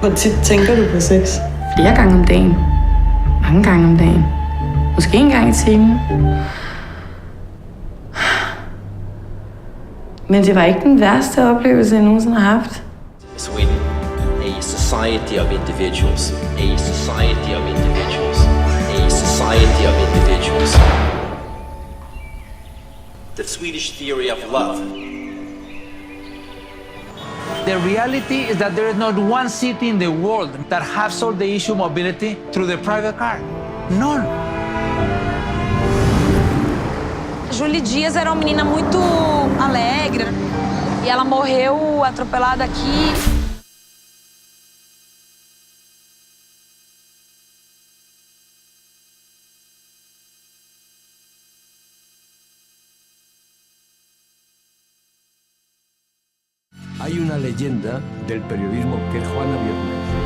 Hvor tit tænker du på sex? Flere gange om dagen. Mange gange om dagen. Måske en gang i timen. Men det var ikke den værste oplevelse, jeg nogensinde har haft. Sweden, a society of individuals, a society of individuals, a society of individuals. The Swedish theory of love. The reality is that there is not one city in the world that has solved the issue of mobility through the private car. None. Julie Dias era uma menina muito alegre e ela morreu atropelada aqui. Hay una leyenda del periodismo que es Juana Viernes.